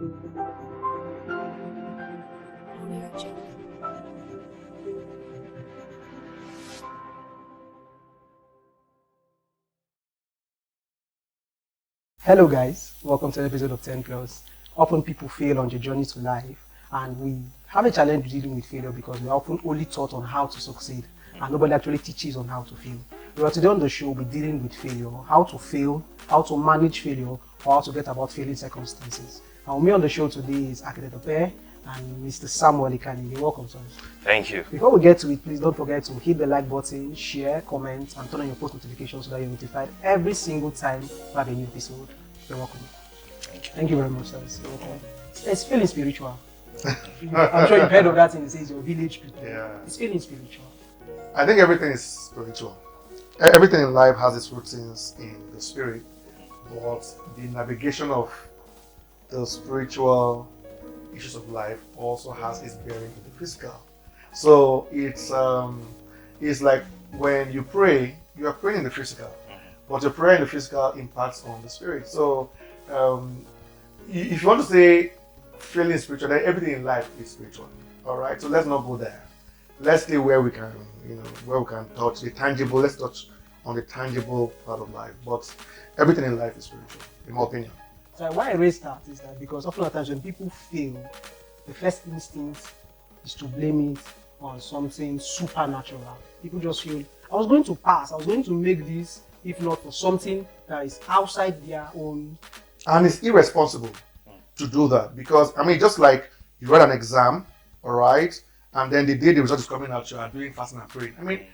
Hello guys, welcome to an episode of Tenplus. Often people fail on their journey to life, and we have a challenge dealing with failure because we are often only taught on how to succeed and nobody actually teaches on how to fail. But today on the show we'll be dealing with failure, how to fail, how to manage failure, or how to get about failing circumstances. And with me on the show today is Architect Apeh and Mr. Samuel Ikani. You're welcome, sir. Thank you. Before we get to it, please don't forget to hit the like button, share, comment, and turn on your post notifications so that you're notified every single time we have a new episode. You're welcome. Thank you. Thank you very much, sir. You're welcome. It's feeling spiritual. I'm sure you've heard of that thing. It says your village people. Yeah. It's feeling spiritual. I think everything is spiritual. Everything in life has its routines in the spirit, but the navigation of the spiritual issues of life also has its bearing in the physical. So it's like when you pray, you are praying in the physical, but your prayer in the physical impacts on the spirit. So if you want to say feeling spiritual, then everything in life is spiritual. All right. So let's not go there. Let's stay where we can, where we can touch the tangible. Let's touch on the tangible part of life. But everything in life is spiritual, in my opinion. So why I raise that is that because often at times when people fail, the first instinct is to blame it on something supernatural. People just feel, I was going to pass, I was going to make this, if not for something that is outside their own. And it's irresponsible to do that because, just like you write an exam, all right, and then the day the result is coming out, you are doing fasting and praying.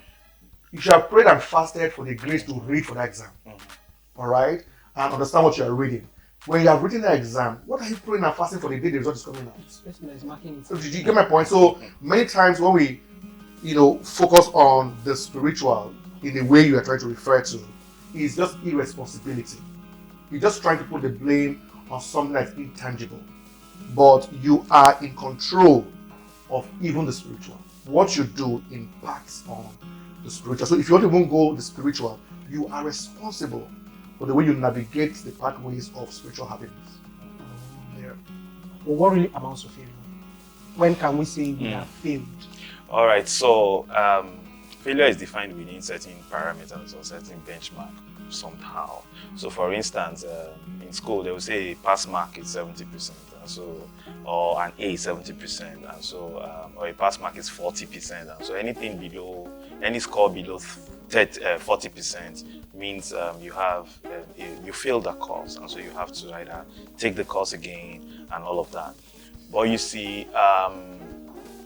You should have prayed and fasted for the grace to read for that exam, all right, and understand what you are reading. When you have written that exam, what are you praying and fasting for the day the result is coming out? Is marking it. So did you get my point? So many times when we, focus on the spiritual in the way you are trying to refer to, it's just irresponsibility. You're just trying to put the blame on something that's intangible, but you are in control of even the spiritual. What you do impacts on the spiritual. So if you want to even go the spiritual, you are responsible for the way you navigate the pathways of spiritual happiness. Yeah. Well, what really amounts to failure? When can we say we have failed? All right. So failure is defined within certain parameters or certain benchmark somehow. So, for instance, in school they will say a pass mark is 70%, and so, or an A is 70%, and so, or a pass mark is 40%, and so anything below, any score below 40% means you have you failed the course, and so you have to either take the course again and all of that. But you see,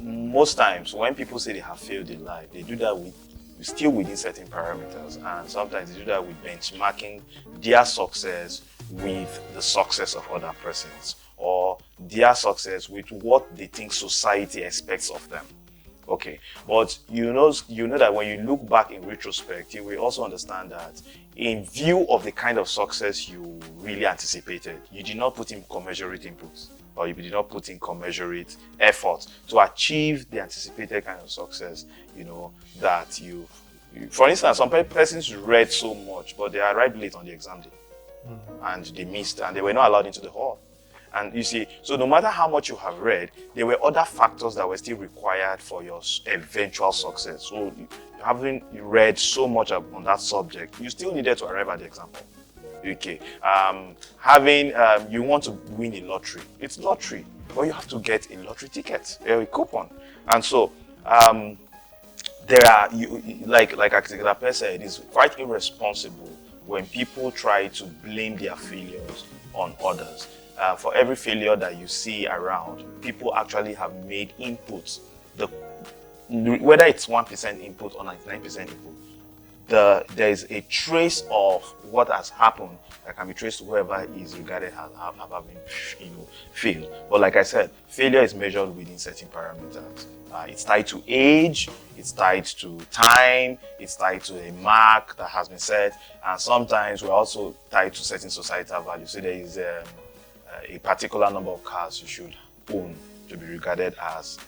most times when people say they have failed in life, they do that with still within certain parameters, and sometimes they do that with benchmarking their success with the success of other persons, or their success with what they think society expects of them. Okay, but you know that when you look back in retrospect, you will also understand that in view of the kind of success you really anticipated, you did not put in commensurate inputs, or you did not put in commensurate effort to achieve the anticipated kind of success, that you for instance, some persons read so much, but they arrived late on the exam day, and they missed, and they were not allowed into the hall. And you see, so no matter how much you have read, there were other factors that were still required for your eventual success. So having read so much on that subject, you still needed to arrive at the exam hall. Okay. You want to win a lottery. It's lottery, but you have to get a lottery ticket, a coupon. And so, there are, like Architect Apeh said, it's quite irresponsible when people try to blame their failures on others. For every failure that you see around, people actually have made inputs. Whether it's 1% input or 99% input, there is a trace of what has happened that can be traced to whoever is regarded as having failed. But like I said, failure is measured within certain parameters. It's tied to age, it's tied to time, it's tied to a mark that has been set, and sometimes we're also tied to certain societal values. So there is a particular number of cars you should own to be regarded as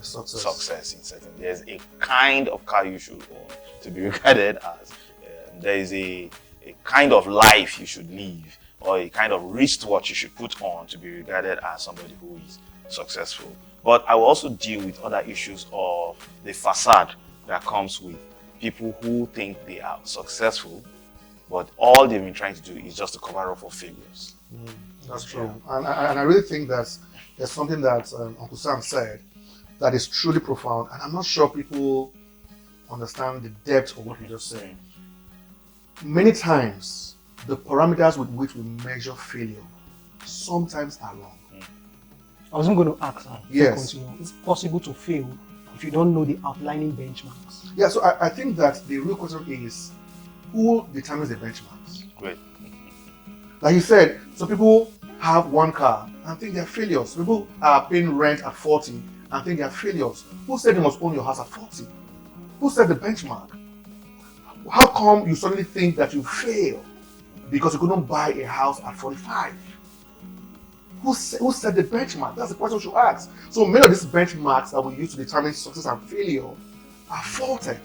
success in certain. There's a kind of car you should own to be regarded as. There is a kind of life you should live or a kind of wristwatch you should put on to be regarded as somebody who is successful. But I will also deal with other issues of the facade that comes with people who think they are successful, but all they've been trying to do is just to cover up for failures. That's true. And I really think that there's something that Uncle Sam said that is truly profound, and I'm not sure people understand the depth of what he just said. Many times, the parameters with which we measure failure sometimes are wrong. I wasn't going to ask her. Yes. Continue. It's possible to fail if you don't know the outlining benchmarks. Yeah, so I think that the real question is, who determines the benchmarks? Great. Like you said, some people have one car and think they're failures. Some people are paying rent at 40 and think they're failures. Who said you must own your house at 40? Who set the benchmark? How come you suddenly think that you fail because you couldn't buy a house at 45? Who set the benchmark? That's the question we should ask. So many of these benchmarks that we use to determine success and failure are faulted.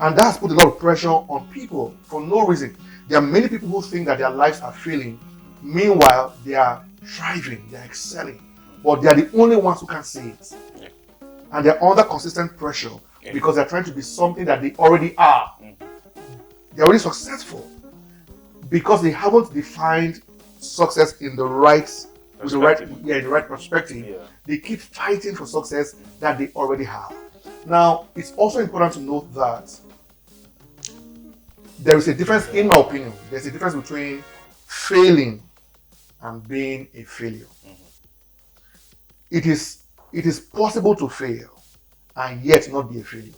And that has put a lot of pressure on people for no reason. There are many people who think that their lives are failing. Meanwhile, they are thriving, they are excelling. But they are the only ones who can see it. And they're under consistent pressure because they're trying to be something that they already are. They're already successful because they haven't defined success in the right perspective. Yeah. They keep fighting for success that they already have. Now, it's also important to note that there is a difference, in my opinion, there's a difference between failing and being a failure. It is possible to fail and yet not be a failure.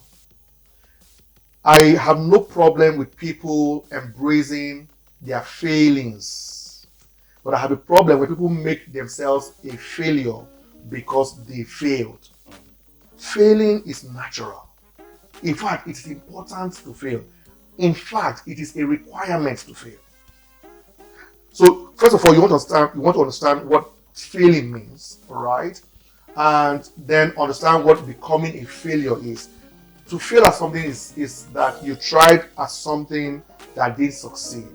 I have no problem with people embracing their failings, but I have a problem when people make themselves a failure because they failed. Failing is natural. In fact, it is important to fail. In fact, it is a requirement to fail. So, first of all, you want to understand what failing means, all right? And then understand what becoming a failure is. To fail at something is that you tried at something that didn't succeed.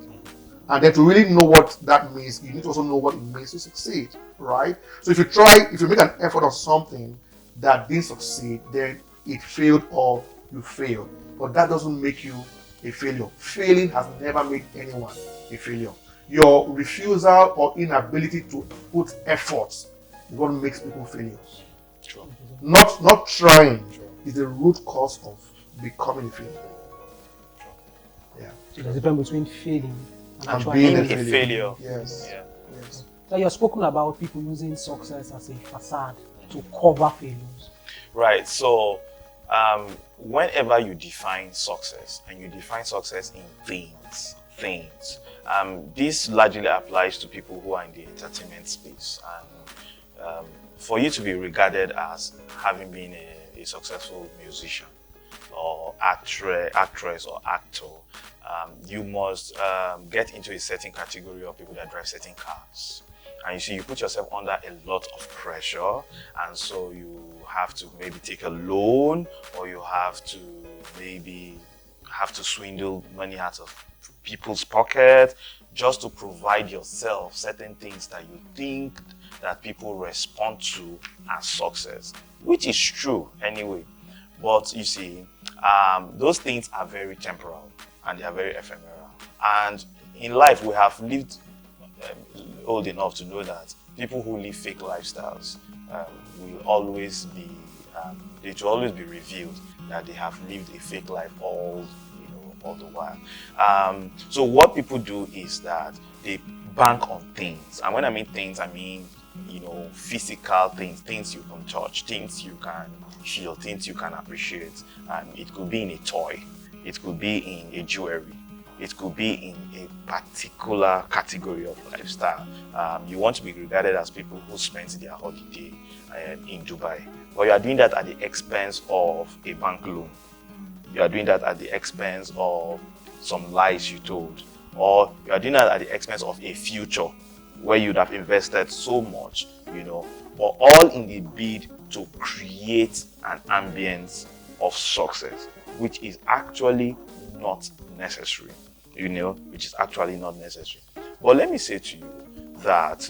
And then to really know what that means, you need to also know what it means to succeed, right? So if you make an effort on something that didn't succeed, then it failed or you failed. But that doesn't make you a failure. Failing has never made anyone a failure. Your refusal or inability to put effort is what makes people failures. Sure. Not trying is the root cause of becoming a failure. Yeah. So there's a difference between failing and And actually being a failing. failure. Yes. Yeah. Yes. So you've spoken about people using success as a facade to cover failures. Right. So, whenever you define success, and you define success in things, this largely applies to people who are in the entertainment space. And for you to be regarded as having been a successful musician, or actress or actor, you must get into a certain category of people that drive certain cars. And you see, you put yourself under a lot of pressure, and so you have to maybe take a loan, or you have to maybe swindle money out of people's pocket just to provide yourself certain things that you think that people respond to as success, which is true anyway. But you see, those things are very temporal and they are very ephemeral. And in life, we have lived old enough to know that people who live fake lifestyles will always be, it will always be revealed that they have lived a fake life all the while. So what people do is that they bank on things, and when I mean things, I mean physical things you can touch, things you can feel, things you can appreciate. It could be in a toy, it could be in a jewelry, it could be in a particular category of lifestyle. You want to be regarded as people who spend their holiday in Dubai, but you are doing that at the expense of a bank loan. You are doing that at the expense of some lies you told, or you are doing that at the expense of a future where you'd have invested so much, but all in the bid to create an ambience of success, which is actually not necessary, which is actually not necessary. But let me say to you that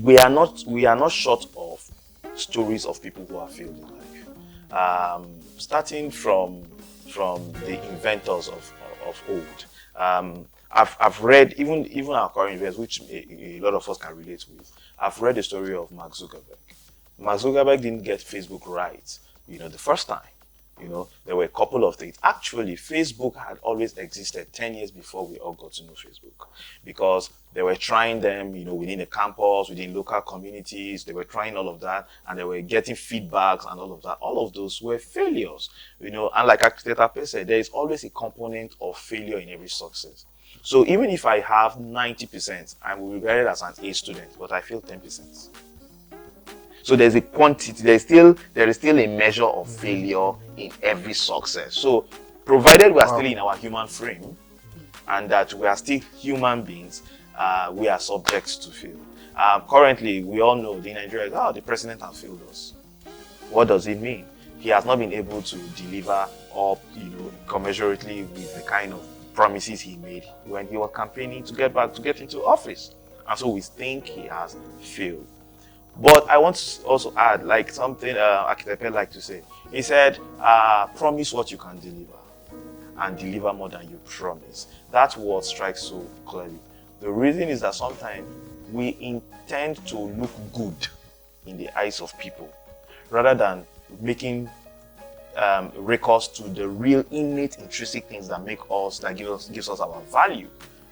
we are not short of stories of people who have failed in life. Starting from the inventors of old. I've read even our current inventors, which a lot of us can relate with. I've read the story of Mark Zuckerberg. Mark Zuckerberg didn't get Facebook right, the first time. There were a couple of things. Actually, Facebook had always existed 10 years before we all got to know Facebook, because they were trying them, within the campus, within local communities. They were trying all of that, and they were getting feedbacks and all of that. All of those were failures, and like Architect Apeh said, there is always a component of failure in every success. So even if I have 90%, I will be regarded as an A student, but I failed 10%. So there's a quantity, there is still a measure of failure in every success. So provided we are still in our human frame and that we are still human beings, we are subject to fail. Currently, we all know in Nigeria, the president has failed us. What does it mean? He has not been able to deliver up, commensurately with the kind of promises he made when he was campaigning to get into office. And so we think he has failed. But I want to also add, like something Architect Apeh liked to say. He said, promise what you can deliver and deliver more than you promise. That word strikes so clearly. The reason is that sometimes we intend to look good in the eyes of people rather than making recourse to the real innate intrinsic things that gives us our value.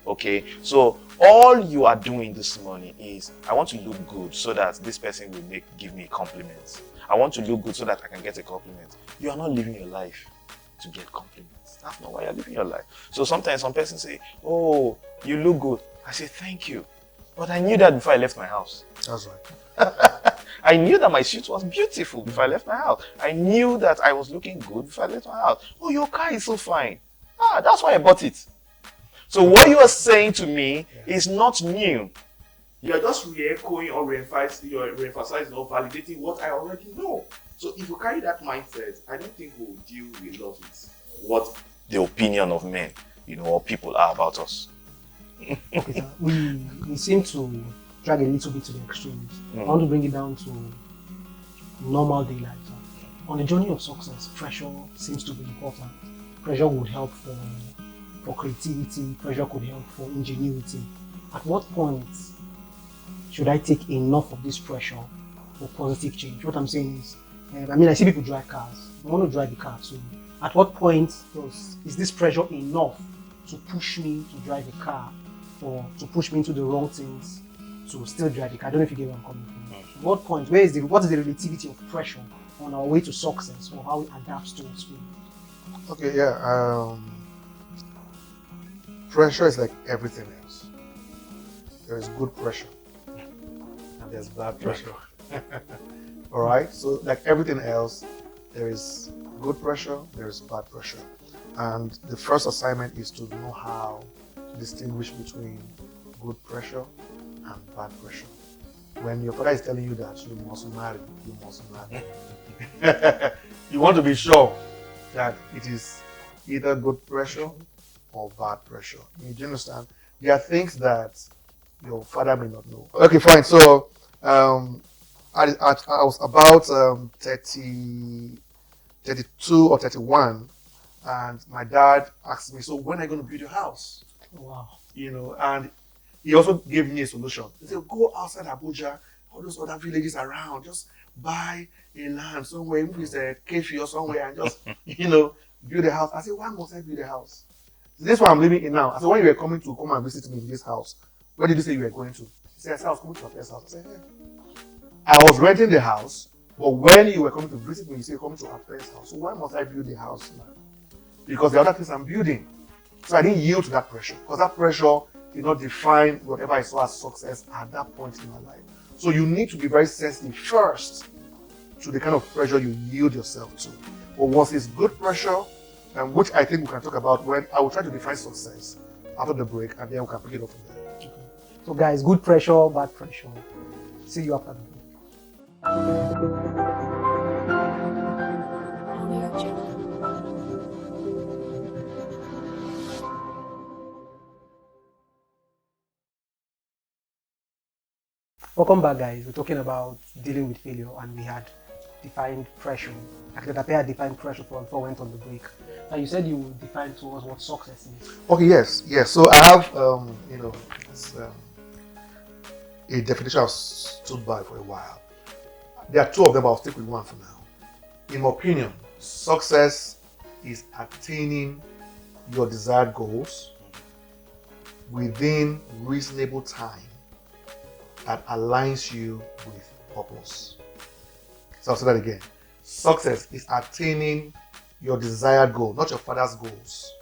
Okay, so all you are doing this morning is, I want to look good so that this person will give me compliments. I want to look good so that I can get a compliment. You are not living your life to get compliments. That's not why you're living your life. So sometimes some persons say, oh, you look good. I say, thank you. But I knew that before I left my house. That's right. I knew that my suit was beautiful before I left my house. I knew that I was looking good before I left my house. Oh, your car is so fine. That's why I bought it. So what you are saying to me is not new. You are just re-echoing or re-emphasizing or validating what I already know. So if you carry that mindset, I don't think we'll deal a lot with what the opinion of men, or people are about us. Okay, sir. We seem to drag a little bit to the extremes. I want to bring it down to normal day life. Sir. On the journey of success, pressure seems to be important. Pressure would help for creativity, pressure could help for ingenuity. At what point should I take enough of this pressure for positive change? What I'm saying is, I see people drive cars. I want to drive the car too. At what point is this pressure enough to push me to drive a car, or to push me into the wrong things to still drive the car? I don't know if you get where I'm coming from. At what point, what is the relativity of pressure on our way to success, or how it adapts to us? Okay, yeah. Pressure is like everything else. There is good pressure and there's bad pressure. Alright, so like everything else, there is good pressure, there is bad pressure. And the first assignment is to know how to distinguish between good pressure and bad pressure. When your father is telling you that you must marry, you want to be sure that it is either good pressure or bad pressure. Do you understand? There are things that your father may not know. Okay, fine. So I was about 32 or 31, and my dad asked me, so when are you going to build your house? Wow. And he also gave me a solution. He said, go outside Abuja, all those other villages around, just buy a land somewhere, even if it's a cafe or somewhere, and just, build a house. I said, why must I build a house? This is what I'm living in now. I said, when you were coming to come and visit me in this house, where did you say you were going to? He said, I was coming to Apeh's house. I said, hey. I was renting the house, but when you were coming to visit me, you said you're coming to Apeh's house. So why must I build the house now? Because the other things I'm building. So I didn't yield to that pressure, because that pressure did not define whatever I saw as success at that point in my life. So you need to be very sensitive first to the kind of pressure you yield yourself to. But once it's good pressure, which I think we can talk about when I will try to define success after the break, and then we can pick it up from there. Okay. So guys, good pressure, bad pressure. See you after the break. Welcome back, guys. We're talking about dealing with failure, and we had defined pressure. Actually, Apeh had defined pressure before we went on the break. Now, you said you defined to us what success is. Okay, yes. So I have, it's, a definition I've stood by for a while. There are two of them. I'll stick with one for now. In my opinion, success is attaining your desired goals within reasonable time that aligns you with purpose. So I'll say that again. Success is attaining your desired goal, not your father's goals,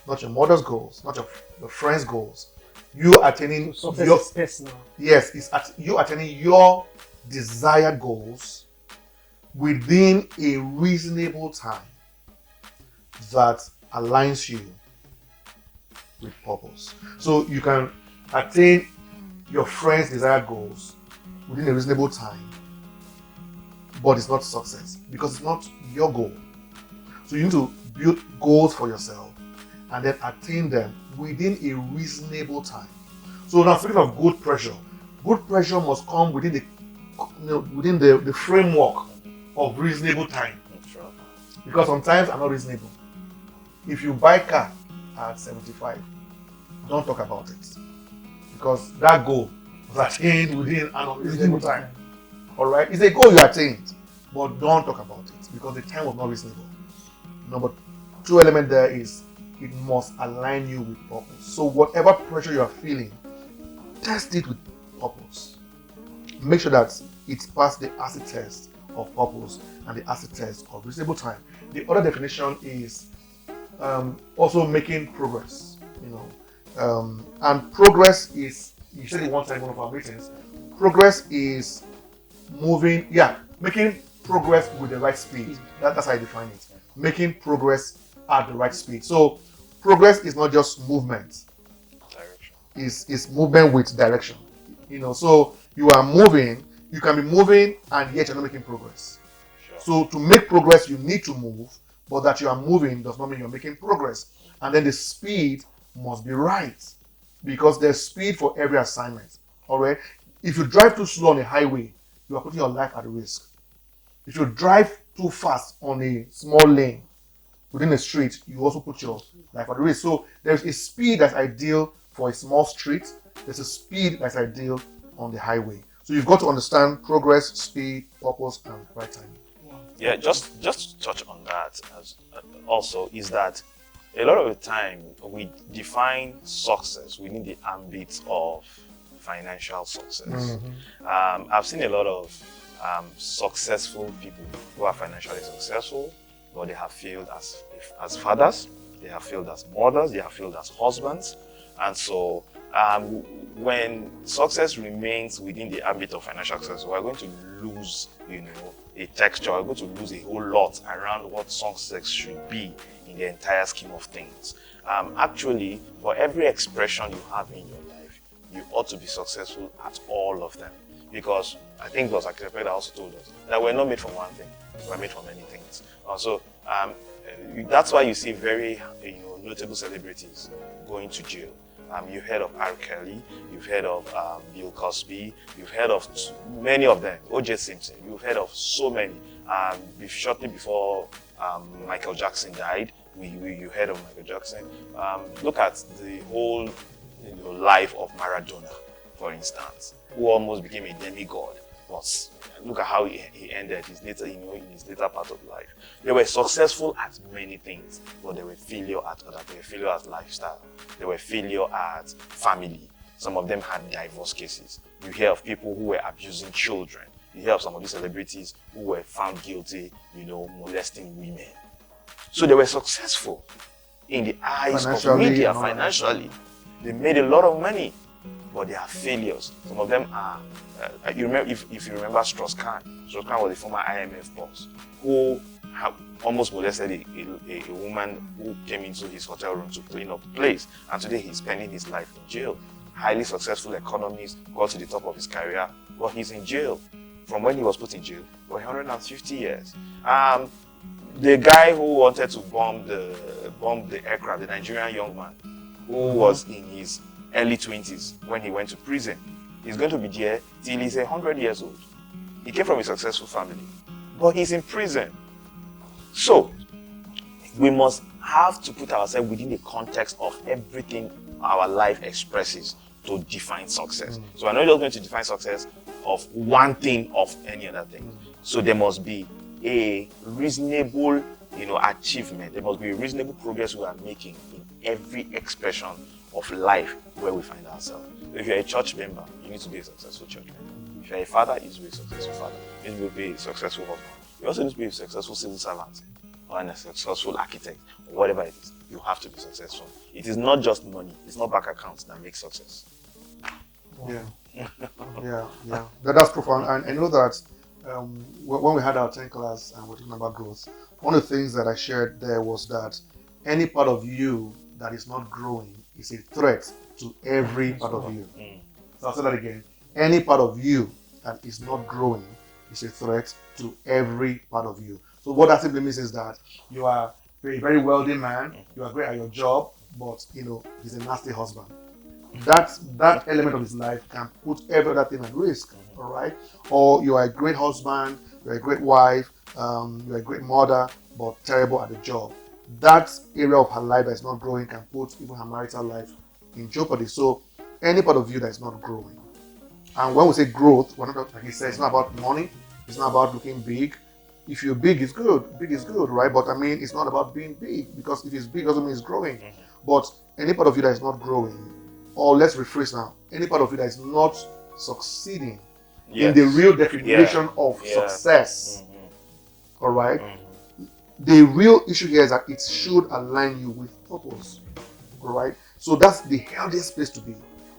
not your mother's goals, not your friend's goals. You attaining So success is personal. yes, you attaining your desired goals within a reasonable time that aligns you with purpose. So you can attain your friend's desired goals within a reasonable time, but it's not success because it's not your goal. So you need to build goals for yourself and then attain them within a reasonable time. So now speaking of good pressure must come within the framework of reasonable time. Sure. Because sometimes I'm not reasonable. If you buy a car at 75, don't talk about it. Because that goal was attained within an unreasonable time. Alright? It's a goal you attained, but don't talk about it because the time was not reasonable. Number two element there is it must align you with purpose. So whatever pressure you are feeling, test it with purpose. Make sure that it passes the acid test of purpose and the acid test of reasonable time. The other definition is also making progress. And progress is, you said it one time in one of our meetings, progress is making progress with the right speed. That's how I define it. Making progress at the right speed. So progress is not just movement. Direction. It's movement with direction. So you are moving, you can be moving and yet you're not making progress. Sure. So to make progress, you need to move, but that you are moving does not mean you're making progress. And then the speed must be right because there's speed for every assignment. Alright? If you drive too slow on a highway, you are putting your life at risk. If you drive too fast on a small lane within a street, you also put your life at risk. So there's a speed that's ideal for a small street. There's a speed that's ideal on the highway. So you've got to understand progress, speed, purpose, and right timing. Yeah, just to touch on that also is that a lot of the time we define success within the ambit of financial success. I've seen a lot of successful people who are financially successful, but they have failed as fathers, they have failed as mothers, they have failed as husbands, and so when success remains within the ambit of financial success, we're going to lose, a texture. We're going to lose a whole lot around what success should be in the entire scheme of things. Actually, for every expression you have in your life, you ought to be successful at all of them. Because I think it was Apeh also told us that we're not made for one thing, we're made for many things. Also, that's why you see very notable celebrities going to jail. You've heard of R. Kelly, you've heard of Bill Cosby, you've heard of many of them, O.J. Simpson, you've heard of so many. Shortly before Michael Jackson died, you heard of Michael Jackson. Look at the whole life of Maradona, for instance, who almost became a demigod. But look at how he ended his later, in his later part of life. They were successful at many things, but they were failure at others. They were failure at lifestyle. They were failure at family. Some of them had divorce cases. You hear of people who were abusing children. You hear of some of these celebrities who were found guilty, molesting women. So they were successful in the eyes of media financially. They made a lot of money, but they are failures. Some of them are, if you remember Strauss-Kahn. Strauss-Kahn was a former IMF boss who almost molested a woman who came into his hotel room to clean up the place. And today he's spending his life in jail. Highly successful economist, got to the top of his career, but he's in jail. From when he was put in jail for 150 years. The guy who wanted to bomb the aircraft, the Nigerian young man, who was in his early 20s when he went to prison. He's going to be there till he's 100 years old. He came from a successful family, but he's in prison. So, we must have to put ourselves within the context of everything our life expresses to define success. So we're not just going to define success of one thing of any other thing. So there must be a reasonable, achievement. There must be a reasonable progress we are making in every expression of life where we find ourselves. If you're a church member, you need to be a successful church member. If you're a father, you need to be a successful father. You need to be a successful husband. You also need to be a successful civil servant or a successful architect or whatever it is. You have to be successful. It is not just money. It's not bank accounts that make success. Yeah. That's profound. And I know that when we had our 10 class and we're talking about growth, one of the things that I shared there was that any part of you that is not growing is a threat to every part of you. So I'll say that again. Any part of you that is not growing is a threat to every part of you. So what that simply means is that you are a very wealthy man, you are great at your job, but he's a nasty husband. That element of his life can put every other thing at risk, all right? Or you are a great husband, you're a great wife, you're a great mother, but terrible at the job. That area of her life that is not growing can put even her marital life in jeopardy. So any part of you that is not growing. And when we say growth, like he said, it's not about money, it's not about looking big. If you're big, it's good. Big is good, right? But I mean, it's not about being big, because if it's big, doesn't mean it's growing. But any part of you that is not growing, or let's rephrase now, any part of you that is not succeeding in the real definition of success, all right? The real issue here is that it should align you with purpose, all right? So that's the healthiest place to be,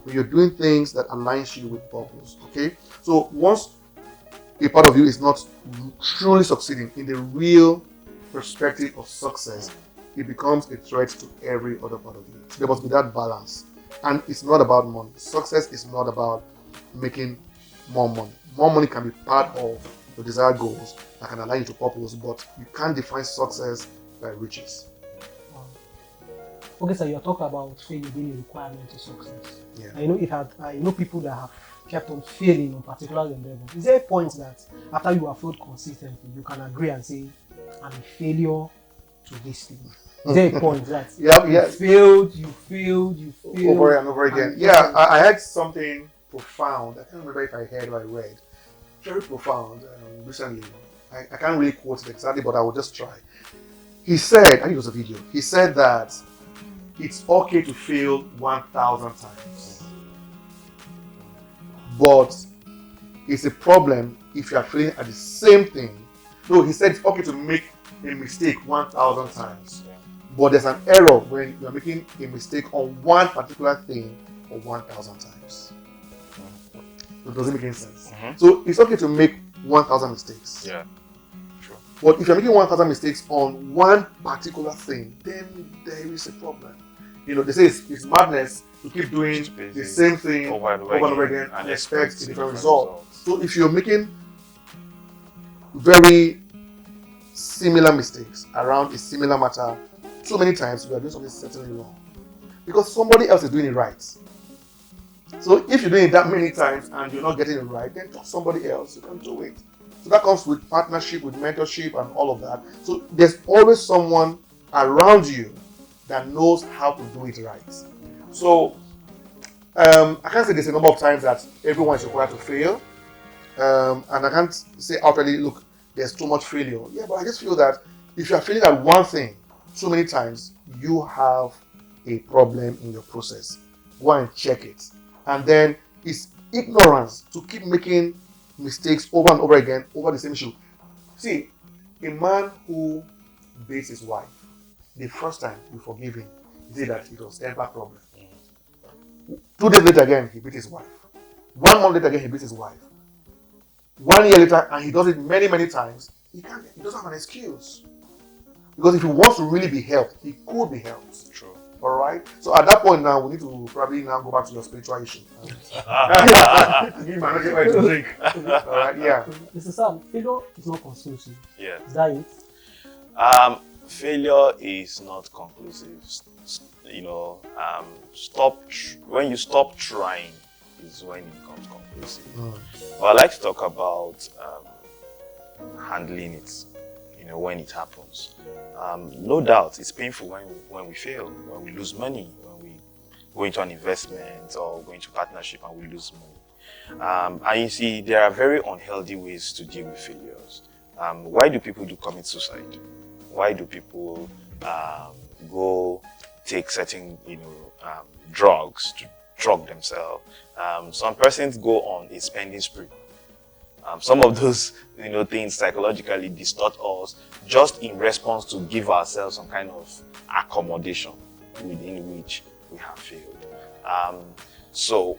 when you're doing things that aligns you with purpose, okay? So once a part of you is not truly succeeding in the real perspective of success, it becomes a threat to every other part of you. So there must be that balance. And it's not about money. Success is not about making more money. More money can be part of your desired goals that can align you to purpose, but you can't define success by riches. Okay, so you're talking about failure being a requirement to success. Yeah. I know people that have kept on failing on particular endeavors. Is there a point that after you have failed consistently, you can agree and say, I'm a failure to this thing? Is there a point that you failed over and over again? Yeah, I had something profound. I can't remember if I heard or I read. Very profound recently. I can't really quote it exactly, but I will just try. He said, I think it was a video. He said that it's okay to fail 1,000 times, but it's a problem if you are failing at the same thing. No, he said it's okay to make a mistake 1,000 times, but there's an error when you are making a mistake on one particular thing for 1,000 times. It doesn't make any sense. So it's okay to make 1,000 mistakes. Yeah, sure. But if you're making 1,000 mistakes on one particular thing, then there is a problem. They say it's madness to keep doing the same thing over and over again and expect a different result. So if you're making very similar mistakes around a similar matter too many times, you are doing something certainly wrong, because somebody else is doing it right. So if you're doing it that many times and you're not getting it right, then talk to somebody else. You can do it. So that comes with partnership, with mentorship, and all of that. So there's always someone around you that knows how to do it right. So I can't say there's a number of times that everyone is required to fail, and I can't say outwardly, look, there's too much failure. Yeah, but I just feel that if you are failing at one thing too many times, you have a problem in your process. Go and check it. And then it's ignorance to keep making mistakes over and over again over the same issue. See, a man who beats his wife, the first time you forgive him, you say that it was a temper problem. 2 days later again, he beat his wife. 1 month later again, he beats his wife. 1 year later, and he does it many, many times, he doesn't have an excuse. Because if he wants to really be helped, he could be helped. True. All right. So at that point now, we need to probably now go back to your spiritual issue. Give him another way to drink. All right. Yeah. Mr. Sam, failure is not conclusive. Yeah. Is that it? Failure is not conclusive. When you stop trying, is when it becomes conclusive. Mm. But I like to talk about handling it, when it happens. No doubt, it's painful when we fail, when we lose money, when we go into an investment or go into partnership and we lose money. And you see, there are very unhealthy ways to deal with failures. Why do people commit suicide? Why do people go take certain, drugs to drug themselves? Some persons go on a spending spree. Some of those, things psychologically distort us just in response to give ourselves some kind of accommodation within which we have failed. So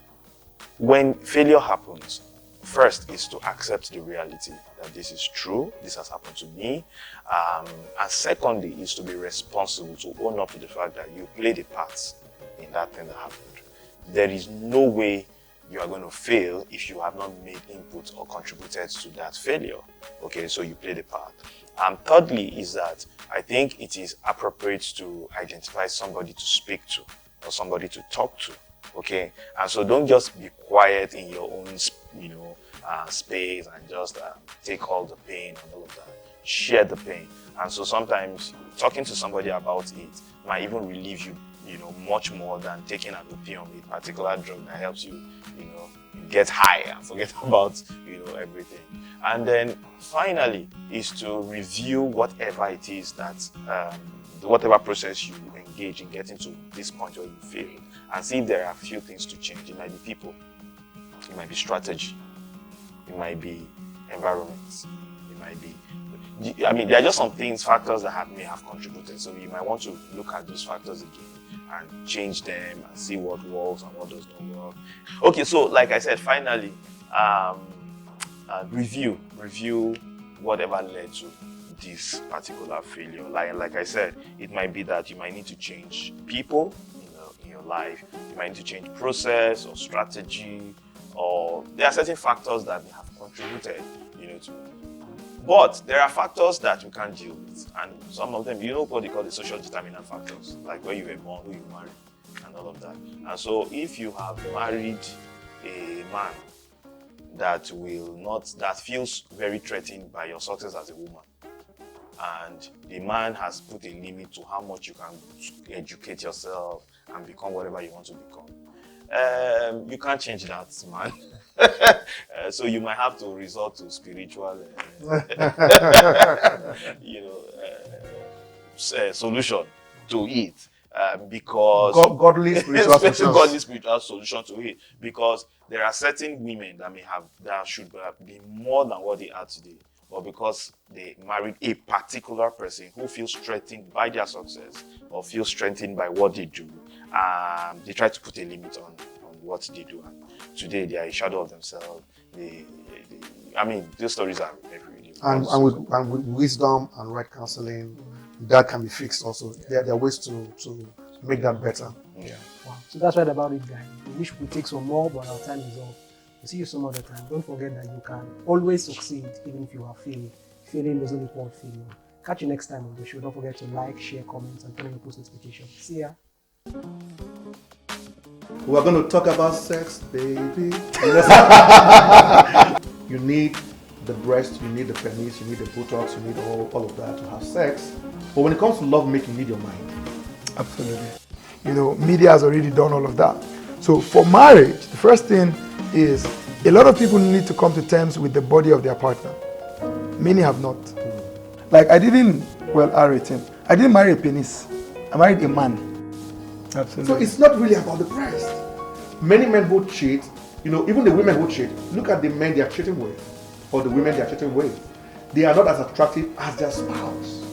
when failure happens, first is to accept the reality that this is true, this has happened to me. And secondly is to be responsible, to own up to the fact that you played a part in that thing that happened. There is no way you are going to fail if you have not made input or contributed to that failure. Okay, so you played a part. Thirdly is that I think it is appropriate to identify somebody to speak to or somebody to talk to. Okay, and so don't just be quiet in your own, space and just take all the pain and all of that. Share the pain. And so sometimes talking to somebody about it might even relieve you, much more than taking an opium, a particular drug that helps you, get high and forget about, everything. And then finally is to review whatever it is that, whatever process you engage in getting to this point where you fail, and see if there are a few things to change. It might be people, it might be strategy, it might be environment, it might be, there are just some factors that may have contributed. So you might want to look at those factors again and change them and see what works and what does not work. Okay, so like I said, finally, review whatever led to this particular failure. Like I said, it might be that you might need to change people in your life. You might need to change process or strategy, or there are certain factors that may have contributed, to. But there are factors that you can't deal with, and some of them, what they call the social determinant factors, like where you were born, who you married, and all of that. And so if you have married a man that feels very threatened by your success as a woman, and the man has put a limit to how much you can educate yourself and become whatever you want to become, you can't change that, man. So you might have to resort to spiritual, solution to it, because godly spiritual solutions. Godly spiritual solution to it, because there are certain women that should be more than what they are today, but because they married a particular person who feels threatened by their success or feels threatened by what they do, they try to put a limit on what they do. And today they are a shadow of themselves. These stories are really and with wisdom and right counseling, that can be fixed also. There are ways to make that better. Yeah. Wow. So that's right about it, guys. We wish we could take some more, but our time is up. We'll see you some other time. Don't forget that you can always succeed even if you are failing. Failing doesn't equal failure. Catch you next time on the show. Don't forget to like, share, comment, and turn on your post notifications. See ya. We're going to talk about sex, baby. You need the breast, you need the penis, you need the buttocks, you need all of that to have sex. But when it comes to love making, you need your mind. Absolutely. Media has already done all of that. So for marriage, the first thing is a lot of people need to come to terms with the body of their partner. Many have not. Like I didn't marry a penis. I married a man. Absolutely. So it's not really about the breast. Many men who cheat, even the women who cheat, look at the men they are cheating with, or the women they are cheating with. They are not as attractive as their spouse.